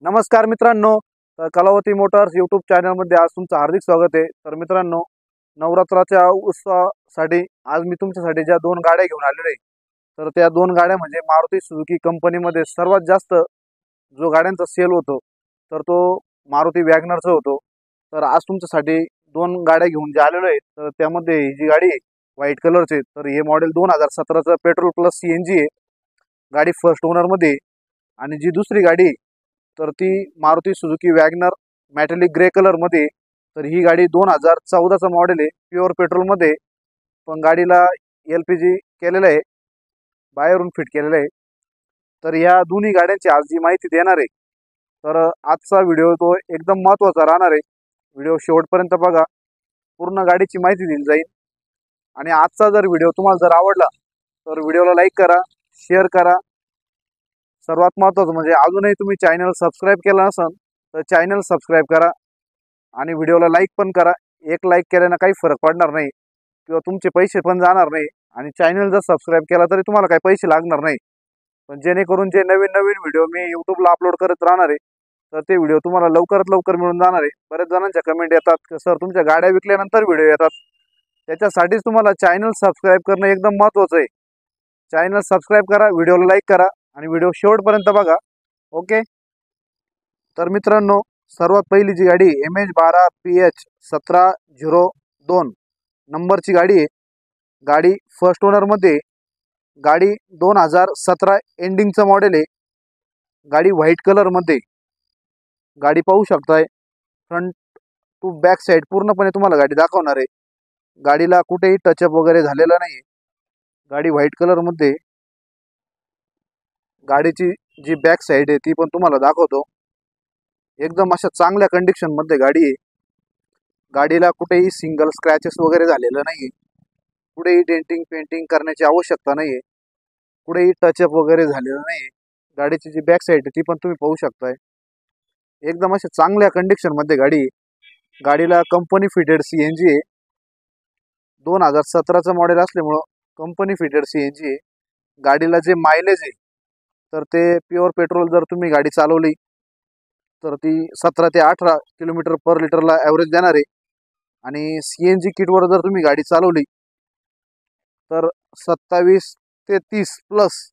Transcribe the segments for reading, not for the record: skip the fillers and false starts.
नमस्कार मित्रांनो, Kalavati motors YouTube चॅनलमध्ये आज तुमचं हार्दिक स्वागत आहे। तर मित्रांनो, नवरात्राच्या उत्सवासाठी आज मी तुमच्यासाठी ज्या दोन गाड्या घेऊन आलेलो आहे, तर त्या दोन गाड्या म्हणजे मारुती सुझुकी कंपनीमध्ये सर्वात जास्त जो गाड्यांचा सेल होतो, तर तो मारुती वॅगनरचा होतो। तर आज तुमच्यासाठी दोन गाड्या घेऊन जे आलेलो आहे, तर त्यामध्ये ही जी गाडी आहे व्हाईट कलरची, तर हे मॉडेल 2017चं पेट्रोल प्लस CNG आहे। गाडी फर्स्ट ओनरमध्ये आहे। आणि जी दुसरी गाडी तर ती Maruti Suzuki WagonR metallic grey colour मध्ये। तर ही गाडी 2014चा मॉडेल आहे, प्युअर पेट्रोल मध्ये, पण गाडीला LPG केलेलं आहे, बाहेरून फिट केलेलं आहे। तर या दोन्ही गाड्यांची आज जी माहिती देणार आहे, तर आजचा व्हिडिओ तो एकदम महत्त्वाचा राहणार आहे। व्हिडिओ शेवटपर्यंत बघा, पूर्ण गाडीची माहिती दिली जाईल। आणि आजचा जर व्हिडिओ तुम्हाला जर आवडला तर व्हिडिओला लाईक करा, शेअर करा। सर्वात महत्त्वाचं म्हणजे अजूनही तुम्ही चॅनल सबस्क्राईब केला नसेल तर चॅनल सबस्क्राईब करा आणि व्हिडिओला लाईक पण करा। एक लाईक केल्यानं काही फरक पडणार नाही किंवा तुमचे पैसे पण जाणार नाही। आणि चॅनल जर सबस्क्राईब केला तरी तुम्हाला काही पैसे लागणार नाही, पण जेणेकरून जे नवीन नवीन व्हिडिओ मी यूट्यूबला अपलोड करत राहणार आहे, तर ते व्हिडिओ तुम्हाला लवकरात लवकर मिळून जाणार आहे। बरेच जणांच्या कमेंट येतात की सर तुमच्या गाड्या विकल्यानंतर व्हिडिओ येतात, त्याच्यासाठीच तुम्हाला चॅनल सबस्क्राईब करणं एकदम महत्त्वाचं आहे। चॅनल सबस्क्राईब करा, व्हिडिओला लाईक करा आणि व्हिडिओ शेवटपर्यंत बघा। ओके, तर मित्रांनो, सर्वात पहिली जी गाडी MH12PH1702 नंबरची गाडी आहे। गाडी फर्स्ट ओनरमध्ये, गाडी 2017 एंडिंगचं मॉडेल आहे। गाडी व्हाईट कलरमध्ये, गाडी पाहू शकताय। फ्रंट टू बॅक साईड पूर्णपणे तुम्हाला गाडी दाखवणार आहे। गाडीला कुठेही टचअप वगैरे झालेला नाही। गाडी व्हाईट कलरमध्ये, गाडीची जी बॅक साईड आहे ती पण तुम्हाला दाखवतो। एकदम अशा चांगल्या कंडिशनमध्ये गाडी आहे। गाडीला कुठेही सिंगल स्क्रॅचेस वगैरे झालेलं नाही, कुठेही डेंटिंग पेंटिंग करण्याची आवश्यकता नाही, कुठेही टचअप वगैरे झालेलं नाही। गाडीची जी बॅक साईड आहे ती पण तुम्ही पाहू शकताय। एकदम अशा चांगल्या कंडिशनमध्ये गाडी आहे। गाडीला कंपनी फिटेड CNG आहे। 2017चं मॉडेल असल्यामुळं कंपनी फिटेड CNG आहे। गाडीला जे मायलेज आहे तर ते प्युअर पेट्रोल जर तुम्ही गाडी चालवली तर ती 17 ते 18 किलोमीटर पर लिटरला ॲव्हरेज देणार आहे। आणि CNG किटवर जर तुम्ही गाडी चालवली तर 27 ते 30 प्लस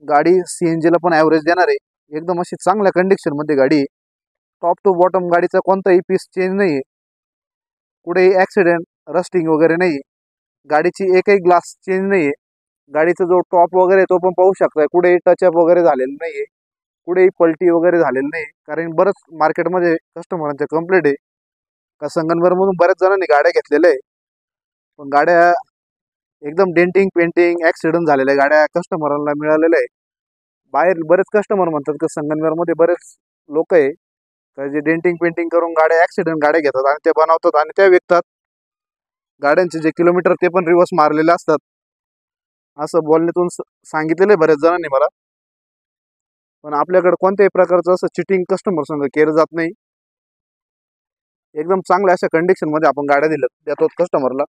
गाडी CNGला पण ॲव्हरेज देणार आहे। एकदम अशी चांगल्या कंडिशनमध्ये गाडी आहे। टॉप टू बॉटम गाडीचा कोणताही पीस चेंज नाही आहे, कुठेही ॲक्सिडेंट रस्टिंग वगैरे नाही आहे। गाडीची एकही ग्लास चेंज नाही आहे। गाडीचा जो टॉप वगैरे तो पण पाहू शकताय, कुठेही टचअप वगैरे झालेलं नाही आहे, कुठेही पलटी वगैरे झालेली नाही। कारण बरंच मार्केटमध्ये कस्टमरांचे कंप्लेंट आहे का संगमनेरमधून बऱ्याच जणांनी गाड्या घेतलेल्या आहे, पण गाड्या एकदम डेंटिंग पेंटिंग ॲक्सिडेंट झालेल्या गाड्या कस्टमरांना मिळालेल्या आहे। बाहेर बरेच कस्टमर म्हणतात की संगमनेरमध्ये बरेच लोक आहे का जे डेंटिंग पेंटिंग करून गाड्या ॲक्सिडेंट गाड्या घेतात आणि ते बनवतात आणि त्या विकतात। गाड्यांचे जे किलोमीटर ते पण रिवर्स मारलेले असतात, असं बोलण्यातून सांगितलेलं आहे बऱ्याच जणांनी मला। पण आपल्याकडे कोणत्याही प्रकारचं असं चिटिंग कस्टमर संग केलं जात नाही। एकदम चांगल्या अशा कंडिशनमध्ये आपण गाड्या देतो कस्टमरला।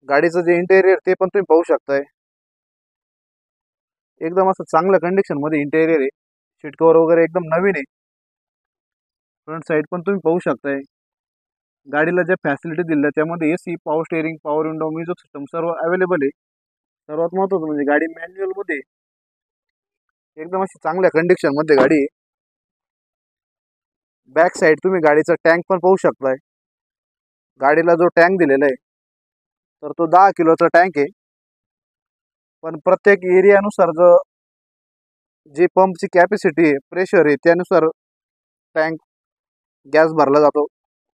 गाडीचं जे इंटेरियर ते पण तुम्ही पाहू शकताय। एकदम असं चांगल्या कंडिशनमध्ये इंटेरियर आहे। सीट कव्हर वगैरे एकदम नवीन आहे। फ्रंट साईड पण तुम्ही पाहू शकताय। गाडीला ज्या फॅसिलिटी दिल्या त्यामध्ये AC, power steering, power window, music system सर्व अवेलेबल आहे। सर्वात महत्त्वाचं म्हणजे गाडी मॅन्युअलमध्ये, एकदम अशी चांगल्या कंडिशनमध्ये गाडी आहे। बॅक साईड तुम्ही गाडीचा टँक पण पाहू शकताय। गाडीला जो टँक दिलेला आहे तर तो 10 किलोचा टँक आहे, पण प्रत्येक एरियानुसार जी पंपची कॅपॅसिटी आहे, प्रेशर आहे, त्यानुसार टँक गॅस भरला जातो।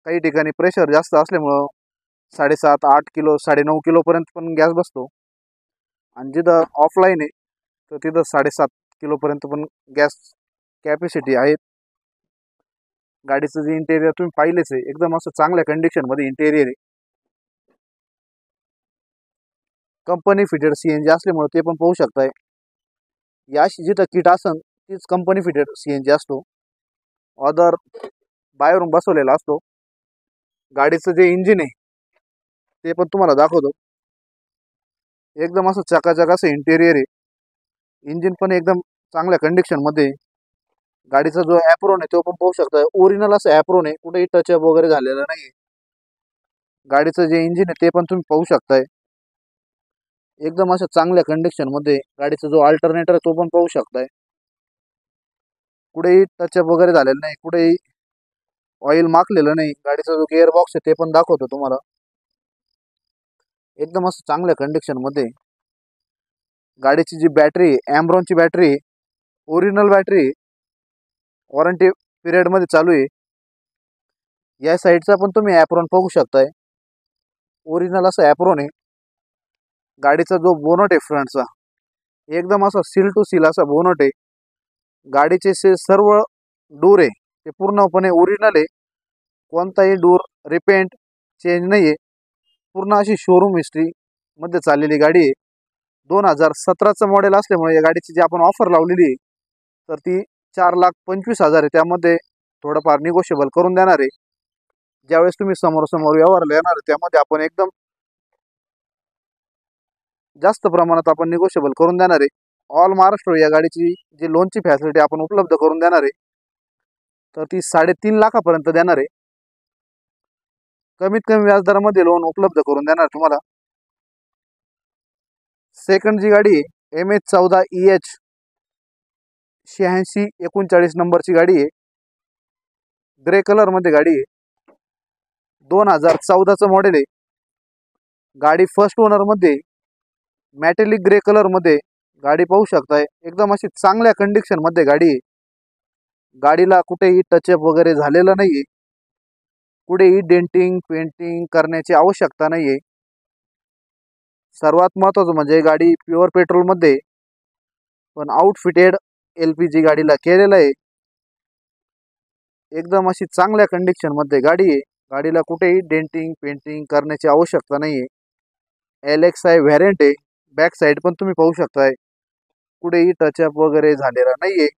काही ठिकाणी प्रेशर जास्त असल्यामुळं 7.5 8 किलो 9.5 किलोपर्यंत पण गॅस बसतो, आणि जिथं ऑफलाईन आहे तर तिथं 7.5 किलोपर्यंत पण गॅस कॅपॅसिटी आहे। गाडीचं जे इंटेरियर तुम्ही पाहिलेच आहे, एकदम असं चांगल्या कंडिशनमध्ये इंटेरियर आहे। कंपनी फिटेड CNG असल्यामुळे ते पण पाहू शकताय। याशी जिथं किट असन तीच कंपनी फिटेड CNG असतो, अदर बाहेरून बसवलेला असतो। गाडीचं जे इंजिन आहे ते पण तुम्हाला दाखवतो। एकदम असं चकाचक असं इंटेरियर आहे। इंजिन पण एकदम चांगल्या कंडिशनमध्ये, गाडीचा जो ॲप्रोन आहे तो पण पाहू शकता, ओरिजिनल असं ॲप्रोन आहे, कुठेही टचअप वगैरे झालेलं नाही. गाडीचं जे इंजिन आहे ते पण तुम्ही पाहू शकताय, एकदम असं चांगल्या कंडिशन मध्ये. गाडीचा जो अल्टरनेटर आहे तो पण पाहू शकताय, कुठेही टचअप वगैरे झालेलं नाही, कुठेही ऑइल माखलेलं नाही. गाडीचा जो गिअर बॉक्स आहे ते पण दाखवतो तुम्हाला, एकदम असं चांगल्या कंडिशन मध्ये. गाडीची जी बॅटरी ॲम्ब्रॉनची battery, original battery, warranty period मध्ये चालू आहे. या साईडचा पण तुम्ही ॲप्रॉन पाहू शकताय, ओरिजिनल असं ॲप्रॉन आहे. गाडीचा जो बोनट आहे फ्रंटचा, एकदम असा सील टू सील असा बोनट आहे. गाडीचे सर्व डोर आहे ते पूर्णपणे ओरिजिनल आहे, कोणताही डोर रिपेंट चेंज नाही आहे. पूर्ण अशी शोरूम हिस्ट्री मध्ये चाललेली गाडी आहे. 2017चं मॉडेल असल्यामुळे या गाडीची जी आपण ऑफर लावलेली आहे तर ती 4,25,000 आहे. त्यामध्ये थोडंफार निगोशिएबल करून देणार आहे. ज्यावेळेस तुम्ही समोर व्यवहाराला येणार आहे त्यामध्ये आपण एकदम जास्त प्रमाणात आपण निगोशिएबल करून देणार आहे. ऑल महाराष्ट्र या गाडीची जी लोनची फॅसिलिटी आपण उपलब्ध करून देणार आहे तर ती 3.5 लाखापर्यंत देणार आहे. कमीत कमी व्याजदरामध्ये लोन उपलब्ध करून देणार तुम्हाला. सेकंड जी गाडी आहे MH14EH 8639 नंबरची गाडी आहे. ग्रे कलर मध्ये गाडी आहे, 2014चं मॉडेल आहे. गाडी फर्स्ट ओनर मध्ये मॅटेलिक ग्रे कलर मध्ये गाडी पाहू शकताय, एकदम अशी चांगल्या कंडिशन मध्ये गाडी आहे. गाडीला कुठेही टचअप वगैरे झालेलं नाहीये, कुठेही डेंटिंग पेंटिंग करण्याची आवश्यकता नाहीये. सर्वात महत्त्वाचं म्हणजे गाडी प्युअर पेट्रोल मध्ये पण आउटफिटेड LPG गाडीला केलेलं आहे. एकदम अशी चांगल्या कंडिशन मध्ये गाडी आहे. गाडीला कुठेही डेंटिंग पेंटिंग करण्याची आवश्यकता नाहीये. LXi व्हॅरियंट आहे. बॅक साईड पण तुम्ही पाहू शकताय, कुठेही टचअप वगैरे झालेला नाहीये.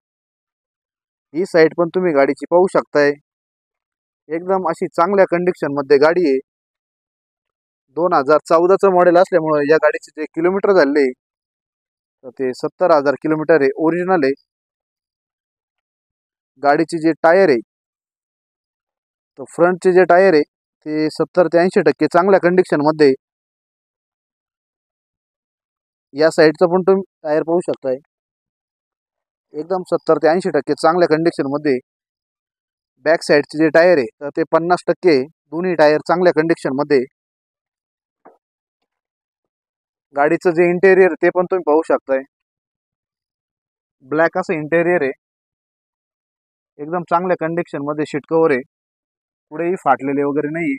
ही साईड पण तुम्ही गाडीची पाहू शकताय, एकदम अशी चांगल्या कंडिशन मध्ये गाडी आहे. 2014चं मॉडेल असल्यामुळे या गाडीचे जे किलोमीटर झाले तर ते 70,000 किलोमीटर आहे, ओरिजिनल आहे. गाडीचे जे टायर आहे तर फ्रंटचे जे टायर आहे ते 70 ते 80% चांगल्या कंडिशन मध्ये. या साईडचं पण तुम्ही टायर पाहू शकताय, एकदम 70 ते 80% चांगल्या कंडिशन मध्ये. बॅक साईडचे जे टायर आहे तर ते 50%, दोन्ही टायर चांगल्या कंडिशन मध्ये. गाडीचं जे इंटेरियर ते पण तुम्ही पाहू शकताय, ब्लॅक असं इंटेरियर आहे, एकदम चांगल्या कंडिशन मध्ये. सीट कव्हर आहे, कुठेही फाटलेले वगैरे नाही.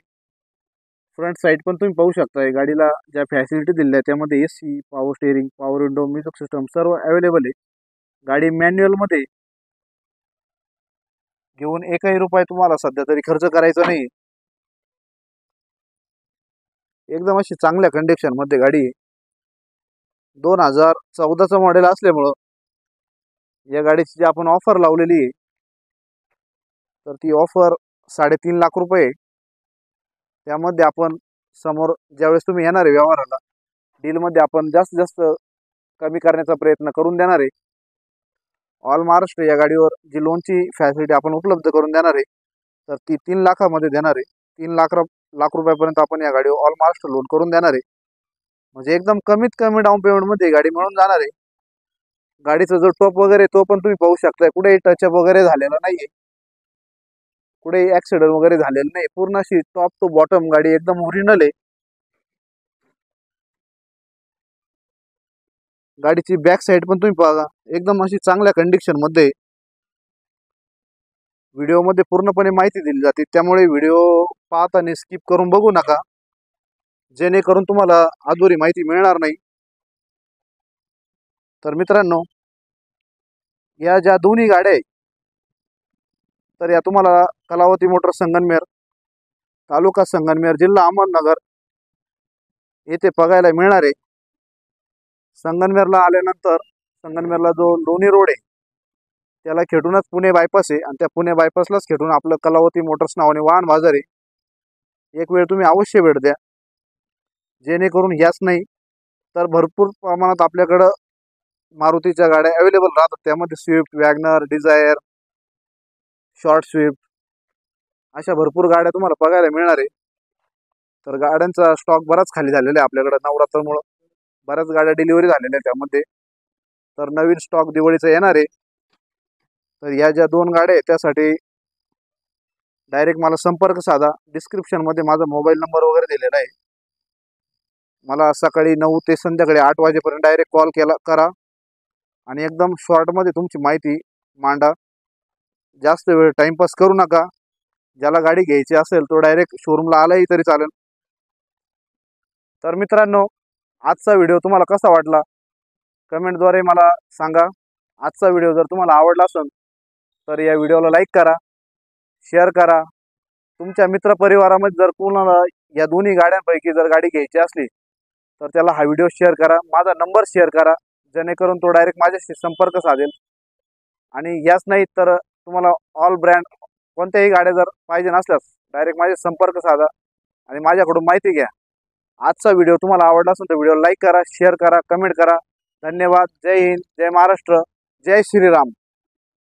फ्रंट साईड पण तुम्ही पाहू शकताय, गाडीला ज्या फॅसिलिटी दिल्या त्यामध्ये AC, power steering, power window, music system सर्व अवेलेबल आहे. गाडी मॅन्युअल मध्ये घेऊन एकही रुपये तुम्हाला सध्या तरी खर्च करायचा नाही. एकदम अशी चांगल्या कंडिशन मध्ये गाडी आहे. 2014चं मॉडेल असल्यामुळं या गाडीची जी आपण ऑफर लावलेली आहे तर ती ऑफर 3.5 लाख रुपये. त्यामध्ये आपण समोर ज्यावेळेस तुम्ही येणार आहे व्यवहाराला, डीलमध्ये आपण जास्तीत जास्त कमी करण्याचा प्रयत्न करून देणार आहे. ऑल महाराष्ट्र या गाडीवर जी लोनची फॅसिलिटी आपण उपलब्ध करून देणार आहे तर ती 3 लाखामध्ये देणार आहे. 3 लाख रुपयापर्यंत आपण या गाडीवर ऑल महाराष्ट्र लोन करून देणार आहे. म्हणजे एकदम कमीत कमी डाऊन पेमेंटमध्ये गाडी मिळून जाणार आहे. गाडीचा जो टॉप वगैरे तो पण तुम्ही पाहू शकताय, कुठेही टचअप वगैरे झालेला नाहीये, कुठेही ऍक्सिडेंट वगैरे झालेलं नाही. पूर्ण अशी टॉप टू बॉटम गाडी एकदम ओरिजिनल आहे. गाडीची बॅक साईड पण तुम्ही बघा, एकदम अशी चांगल्या कंडिशन मध्ये. व्हिडिओमध्ये पूर्णपणे माहिती दिली जाते, त्यामुळे व्हिडिओ पाहताना स्किप करून बघू नका, जेणेकरून तुम्हाला अधुरी माहिती मिळणार नाही. तर मित्रांनो, या ज्या दोन्ही गाड्या आहेत तर या तुम्हाला कलावती मोटर्स संगमनेर, तालुका संगमनेर, जिल्हा अहमदनगर येथे बघायला मिळणार आहे. संगमनेरला आल्यानंतर संगमनेरला जो लोणी रोड आहे त्याला खेटूनच पुणे बायपास आहे, आणि त्या पुणे बायपासलाच खेटून आपलं कलावती मोटर्स नावाने वाहन बाजार आहे. एक वेळ तुम्ही अवश्य भेट द्या, जेणेकरून ह्याच नाही तर भरपूर प्रमाणात आपल्याकडं मारुतीच्या गाड्या अवेलेबल राहतात. त्यामध्ये Swift, WagonR, Dzire, short Swift अशा भरपूर गाड्या तुम्हाला बघायला मिळणार आहे. तर गाड्यांचा स्टॉक बराच खाली झालेला आहे आपल्याकडे नवरात्रमुळं. बऱ्याच गाड्या डिलिव्हरी झालेल्या आहेत त्यामध्ये. तर नवीन स्टॉक दिवाळीचा येणार आहे. तर या ज्या 2 गाड्या आहेत त्यासाठी डायरेक्ट मला संपर्क साधा. डिस्क्रिप्शनमध्ये माझा मोबाईल नंबर वगैरे दिलेला आहे. मला सकाळी 9 ते संध्याकाळी 8 वाजेपर्यंत डायरेक्ट कॉल करा आणि एकदम शॉर्टमध्ये तुमची माहिती मांडा. जास्त वेळ टाइमपास करू नका. ज्याला गाडी घ्यायची असेल तो डायरेक्ट शोरूमला आलाही तरी चालेल. तर मित्रांनो, आजचा व्हिडिओ तुम्हाला कसा वाटला कमेंटद्वारे मला सांगा. आजचा व्हिडिओ जर तुम्हाला आवडला असेल तर या व्हिडिओला लाईक करा, शेअर करा. तुमच्या मित्रपरिवारामध्ये जर कोणाला या दोन्ही गाड्यांपैकी जर गाडी घ्यायची असली तर त्याला हा व्हिडिओ शेअर करा. माझा नंबर शेअर करा जेणेकरून तो डायरेक्ट माझ्याशी संपर्क साधेल. आणि याच नाही तर तुम्हाला ऑल ब्रँड कोणत्याही गाड्या जर पाहिजे नसल्यास डायरेक्ट माझे संपर्क साधा आणि माझ्याकडून माहिती घ्या. आजचा व्हिडिओ तुम्हाला आवडला असेल तर व्हिडिओला लाईक करा, शेअर करा, कमेंट करा. धन्यवाद. जय हिंद, जय महाराष्ट्र, जय श्रीराम.